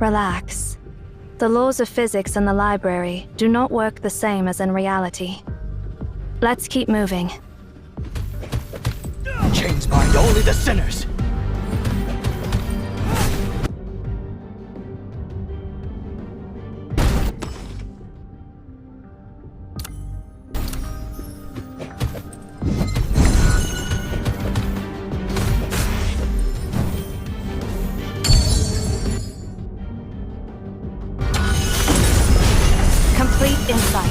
Relax. The laws of physics in the library do not work the same as in reality. Let's keep moving. Chains bind only the sinners. Complete insight.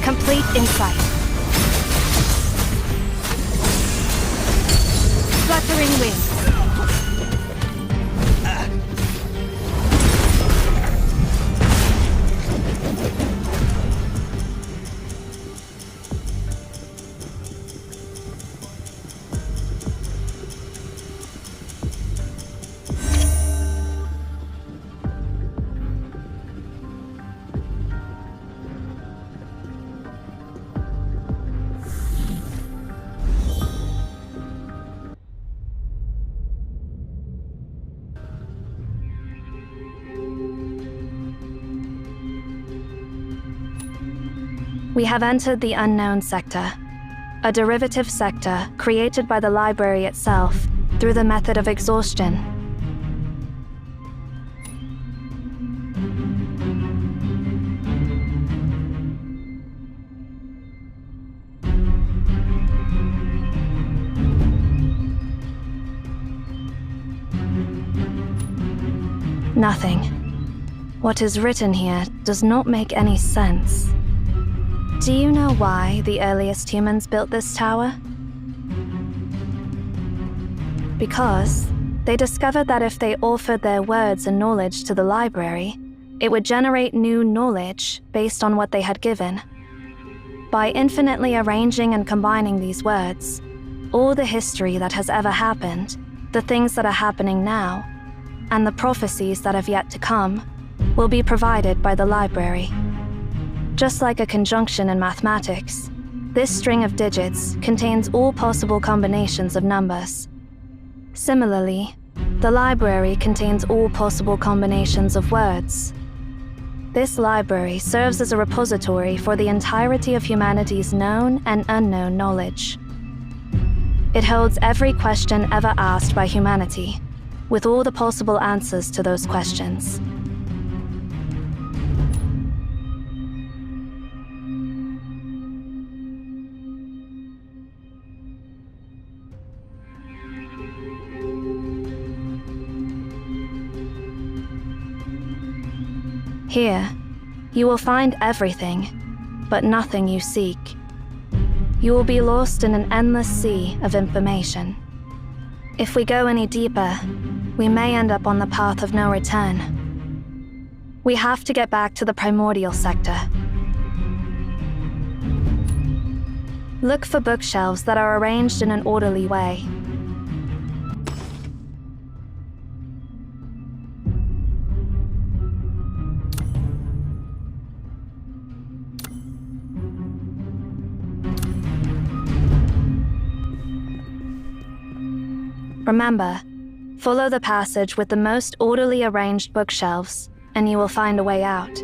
Complete insight. Fluttering wings. We have entered the unknown sector, a derivative sector created by the library itself through the method of exhaustion. Nothing. What is written here does not make any sense. Do you know why the earliest humans built this tower? Because they discovered that if they offered their words and knowledge to the library, it would generate new knowledge based on what they had given. By infinitely arranging and combining these words, all the history that has ever happened, the things that are happening now, and the prophecies that have yet to come, will be provided by the library. Just like a conjunction in mathematics, this string of digits contains all possible combinations of numbers. Similarly, the library contains all possible combinations of words. This library serves as a repository for the entirety of humanity's known and unknown knowledge. It holds every question ever asked by humanity, with all the possible answers to those questions. Here, you will find everything, but nothing you seek. You will be lost in an endless sea of information. If we go any deeper, we may end up on the path of no return. We have to get back to the primordial sector. Look for bookshelves that are arranged in an orderly way. Remember, follow the passage with the most orderly arranged bookshelves, and you will find a way out.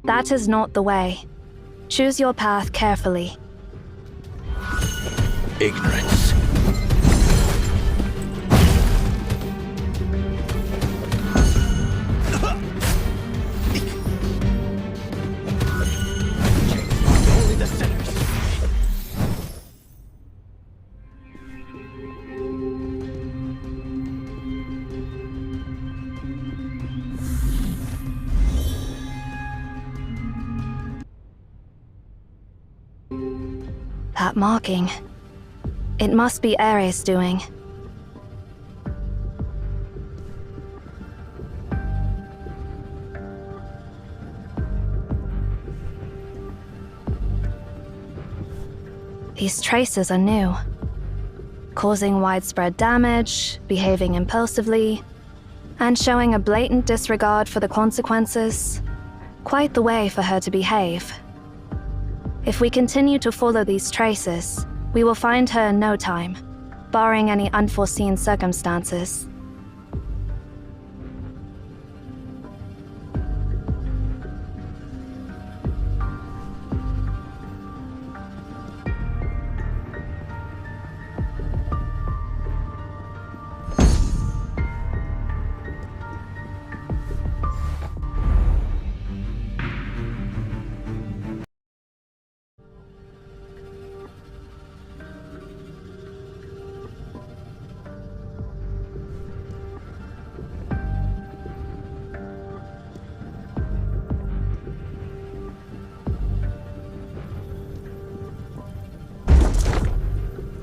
That is not the way. Choose your path carefully. Ignorance. that marking? It must be Ares' doing. These traces are new, causing widespread damage, behaving impulsively, and showing a blatant disregard for the consequences. Quite the way for her to behave. If we continue to follow these traces, we will find her in no time, barring any unforeseen circumstances.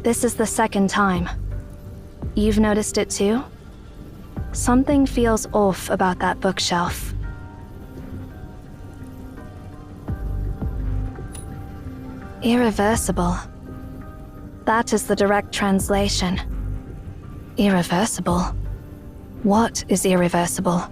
This is the second time. You've noticed it too? Something feels off about that bookshelf. Irreversible. That is the direct translation. Irreversible. What is irreversible?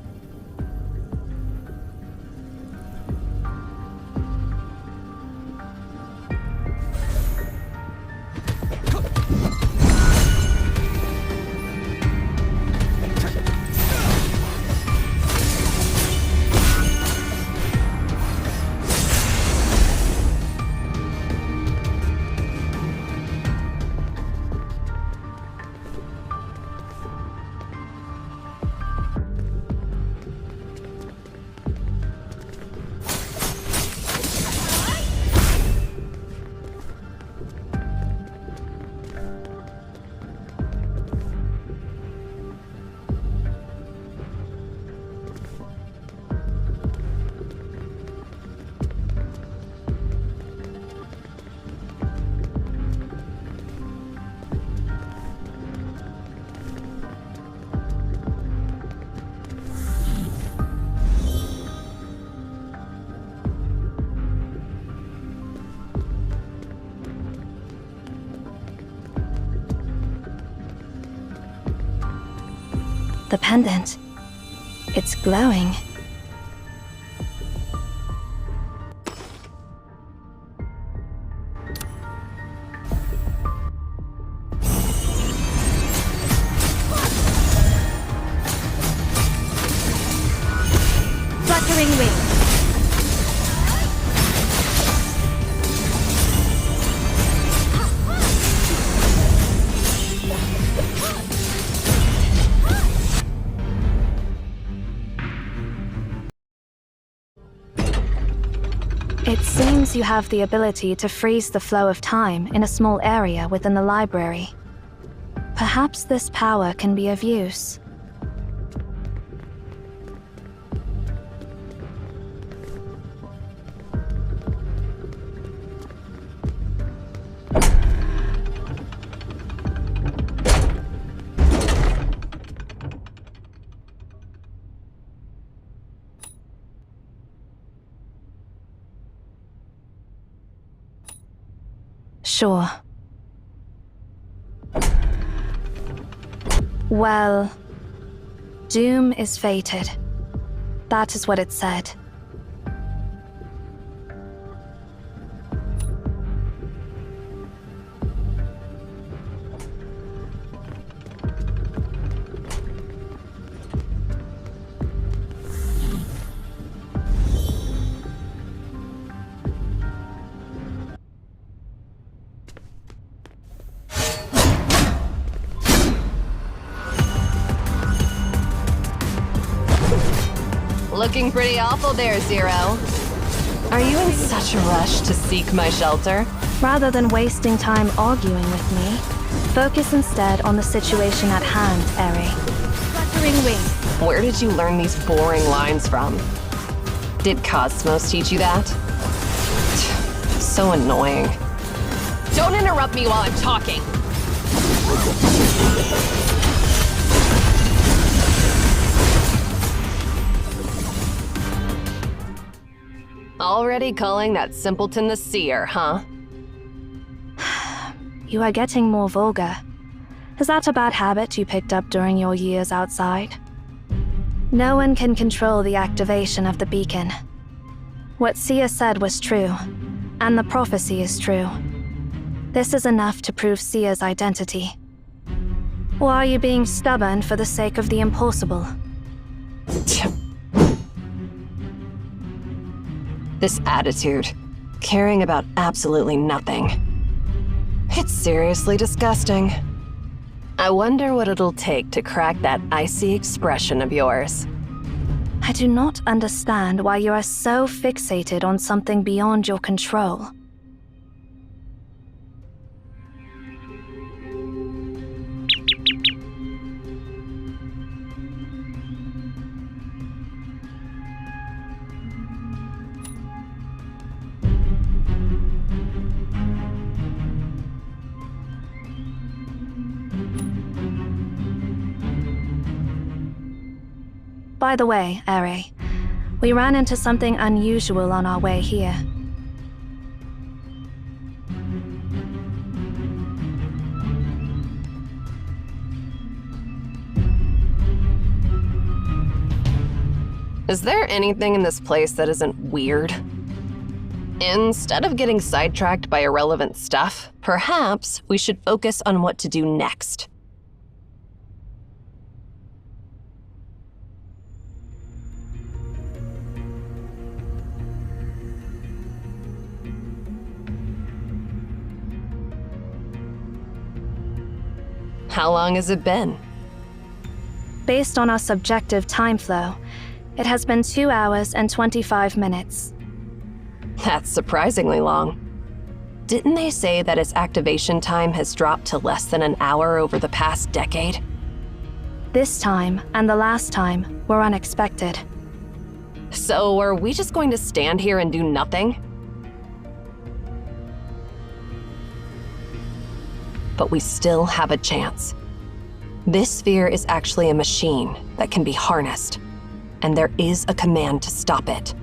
The pendant. It's glowing. Fluttering wings. It seems you have the ability to freeze the flow of time in a small area within the library. Perhaps this power can be of use. Sure. Well, doom is fated. That is what it said. Looking pretty awful there, Zero. Are you in such a rush to seek my shelter? Rather than wasting time arguing with me, focus instead on the situation at hand, Eri. Fluttering wings. Where did you learn these boring lines from? Did Cosmos teach you that? So annoying. Don't interrupt me while I'm talking. Already calling that simpleton the seer, huh? You are getting more vulgar. Is that a bad habit you picked up during your years outside? No one can control the activation of the beacon. What Sia said was true, and the prophecy is true. This is enough to prove Sia's identity. Or are you being stubborn for the sake of the impossible? This attitude, caring about absolutely nothing. It's seriously disgusting. I wonder what it'll take to crack that icy expression of yours. I do not understand why you are so fixated on something beyond your control. By the way, Ere, we ran into something unusual on our way here. Is there anything in this place that isn't weird? Instead of getting sidetracked by irrelevant stuff, perhaps we should focus on what to do next. How long has it been? Based on our subjective time flow, it has been 2 hours and 25 minutes. That's surprisingly long. Didn't they say that its activation time has dropped to less than an hour over the past decade? This time and the last time were unexpected. So are we just going to stand here and do nothing? But we still have a chance. This sphere is actually a machine that can be harnessed, and there is a command to stop it.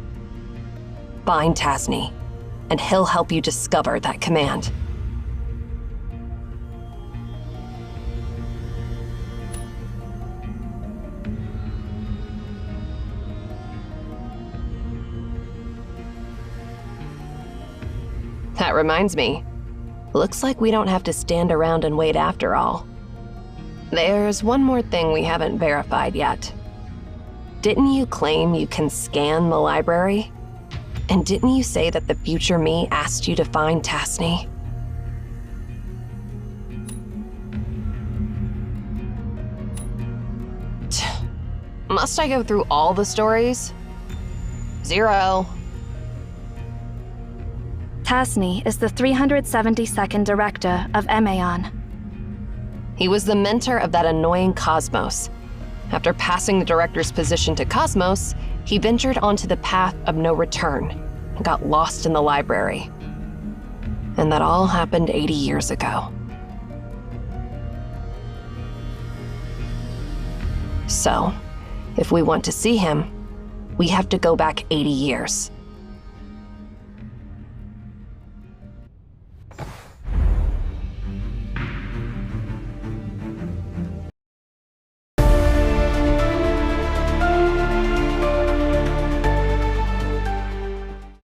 Find Tasni, and he'll help you discover that command. That reminds me. Looks like we don't have to stand around and wait after all. There's one more thing we haven't verified yet. Didn't you claim you can scan the library? And didn't you say that the future me asked you to find Tasni? Must I go through all the stories? Zero. Tasni is the 372nd director of Emaon. He was the mentor of that annoying Cosmos. After passing the director's position to Cosmos, he ventured onto the path of no return and got lost in the library. And that all happened 80 years ago. So, if we want to see him, we have to go back 80 years.